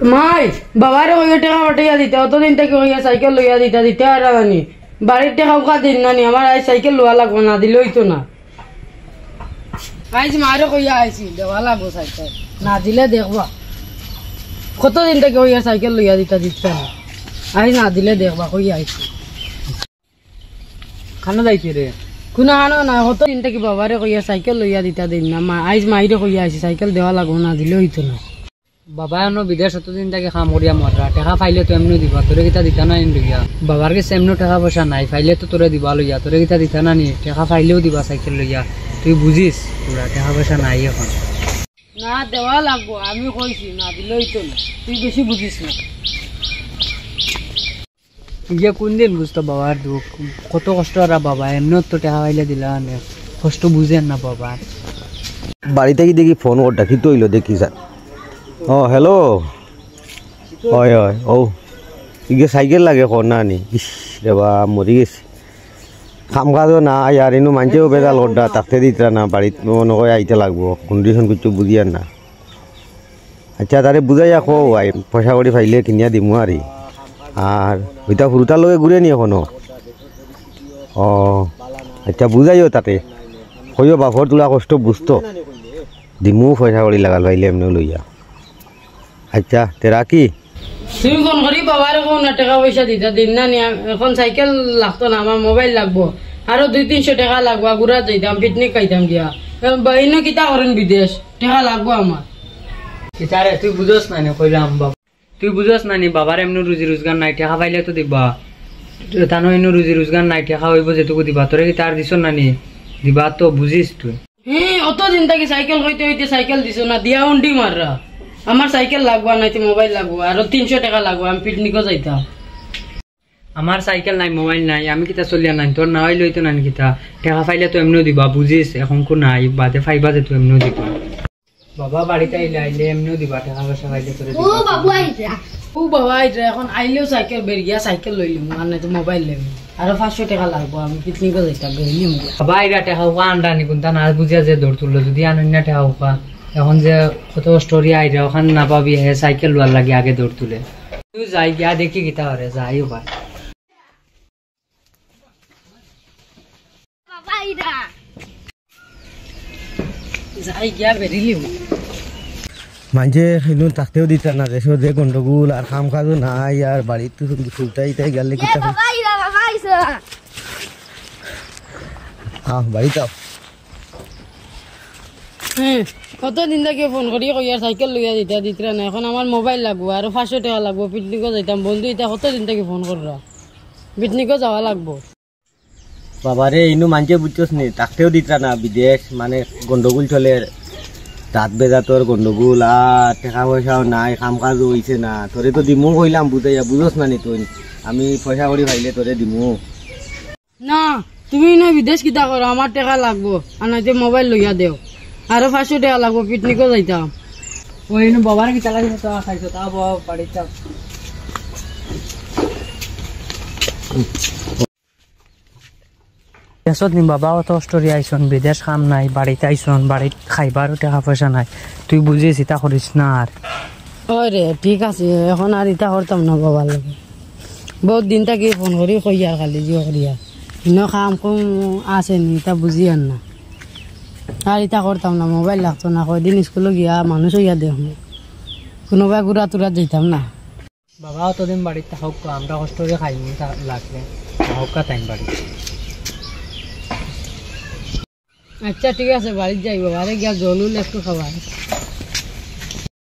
মাই বাবারে কইয়া টাকা পাঠাইয়া দিতে অতদিন থেকে কইয়া সাইকেল লইয়া দিতে আর জানি বাড়ির টাকা উকা দিন নানি আমার আজ সাইকেল লওয়া লাগবো না দিলে হইতো না আজ মারে কইয়া আইছি দেওয়া লাগবো সাইকেল না দিলে দেখবা কতদিন থেকে কইয়া সাইকেল লইয়া দিতে না আজ না দিলে দেখবা কইয়া আইছি খানা যাইছি রে কোনো খানো না কতদিন থেকে বাবারে কইয়া সাইকেল লইয়া দিন না আজ মাইরে কইয়া আইছি সাইকেল দেওয়া লাগবো না দিলে হইতো না বাবা এনো বিদেশ অতদিন থেকে খাম করিয়া মররা টাকা পাইলে তো এমনি দিবা তোরে কিতা দিতা না লইয়া বাবার কাছে এমনি টাকা পয়সা নাই পাইলে তো তোরে দিবা লইয়া তোরে কিতা দিতা না নি টাকা পাইলেও দিবা সাইকেল লইয়া তুই বুঝিস তোরা টাকা পয়সা নাই এখন না দেওয়া লাগবো আমি কইছি না দিলে হইতো না তুই বেশি বুঝিস না ইয়ে কোন দিন বুঝতো বাবার দুঃখ কত কষ্ট আর বাবা এমনি তো টাকা পাইলে দিলা না কষ্ট বুঝেন না বাবা বাড়িতে কি দেখি ফোন ওর ডাকি তো হইলো দেখি স্যার ও হ্যালো হয় হয় ও ইগে সাইকেল লাগে কর না নি ইস রে বা মরি গেছি কাম কাজও না আর এনু মানছেও বেজাল ওরটা তাকতে দিতরা না বাড়িতে মনে হয় আইতে লাগবো কন্ডিশন কিছু বুঝিয়ার না আচ্ছা তারে বুঝাইয়া খো আই পয়সা করি ফাইলে কিনিয়া দিমু আর ওইটা ফুরুটার লগে ঘুরে নি এখনো ও আচ্ছা বুঝাইও তাতে কইও বাপর তোলা কষ্ট বুঝতো দিমু পয়সা করি লাগাল পাইলে এমনি লইয়া আচ্ছা তেরা কি তুমি ফোন করি বাবারে কোন টাকা পয়সা দিন না এখন সাইকেল লাগতো না আমার মোবাইল লাগবো আরো 200-300 টাকা লাগবো ঘুরা যাইতাম পিকনিক খাইতাম দিয়া বাহিনী কিতা করেন বিদেশ টাকা লাগবো আমার কিতারে তুই বুঝোস না নি কইলাম বাবা তুই বুঝোস না নি বাবার এমনি রুজি রোজগার নাই টাকা পাইলে তো দিবা তানো এমনি রুজি রোজগার নাই টাকা হইব যেটুকু দিবা তোরে কি তার দিছ না নি দিবা তো বুঝিস তুই হ্যাঁ অতদিন থেকে সাইকেল হইতে সাইকেল দিছো না দিয়া উন্ডি মাররা আমার সাইকেল লাগবো নাই মোবাইল লাগবো আরো 300 টাকা লাগবো আমি পিকনিকও যাইতাম আমার সাইকেল নাই মোবাইল নাই আমি কিতা চলিয়া নাই তোর না হইলে তো নানি কিতা টাকা পাইলে তো এমনিও দিবা বুঝিস এখন কো নাই বাদে ফাইবা যে তো এমনিও দিবা বাবা বাড়িতে আইলে এমনিও দিবা টাকা পয়সা পাইলে তোরে দিবা ও বাবা আইছে এখন আইলেও সাইকেল বেরিয়া সাইকেল লইলিম আর নাই তো মোবাইল লইম আরো 500 টাকা লাগবো আমি পিকনিকও যাইতাম বেরিলিম বাবা আইরা টাকা আন্ডা নি কোনটা না বুঝিয়া যে দৌড় তুললো যদি আনন্যা টাকা এখন যে কত স্টোরি আইরা ওখানে না পাবি হে সাইকেল লোয়ার লাগে আগে দৌড় তুলে তুই যাই গিয়া দেখি কিতা হরে যাই ওবার যাই গিয়া বেরিলিম মাঝে এনু থাকতেও দিতা না দেশো যে গন্ডগোল আর কাম কাজও নাই আর বাড়িতে ফুলটাই তাই গেলে কিতা বাড়িতে হ্যাঁ কতদিন থেকে ফোন করি কইয়ার সাইকেল লইয়া দিতে না এখন আমার মোবাইল লাগবো আরো 500 টাকা লাগবো পিকনিকও যাইতাম বন্ধু এটা কতদিন থেকে ফোন কররা পিকনিকও যাওয়া লাগবো বাবারে ইনু মানছে বুঝছস নি থাকতেও দিতা না বিদেশ মানে গন্ডগোল চলে রাত বেজা তোর গন্ডগোল আর টাকা পয়সাও নাই কাম কাজও হইছে না তোরে তো দিমু কইলাম বুঝাইয়া বুঝস না নি তুই আমি পয়সা করি পাইলে তোরে দিমু না তুমি না বিদেশ কিতা করো আমার টাকা লাগবো আর নয়তো মোবাইল লইয়া দেও আরো 500 টাকা লাগবো পিকনিকও যাইতাম ওই বাবার কি চালা দিতে খাইছো তা বাবা বাড়িতে দেশত নি বাবা অত স্টোরি আইসন বিদেশ কাম নাই বাড়িতে আইসন বাড়িত খাইবারও টাকা পয়সা নাই তুই বুঝিস ইতা করিস না আর ওরে ঠিক আছে এখন আর ইতা করতাম না বাবার লাগে বহুত দিন থেকে ফোন করি কইয়া খালি জিও করিয়া ইনো কাম কম আছে নি তা বুঝি আর না আর ইতা করতাম না মোবাইল লাগতো না কয়দিন স্কুলে গিয়া মানুষ হইয়া দেখ কোনোবাই ঘুরা তুরা যেতাম না বাবা অতদিন বাড়িতে হোক আমরা কষ্ট করে খাইনি লাগলে হোক টাইম বাড়ি আচ্ছা ঠিক আছে বাড়িতে যাইব বাড়ি গিয়া জলুল একটু খাবার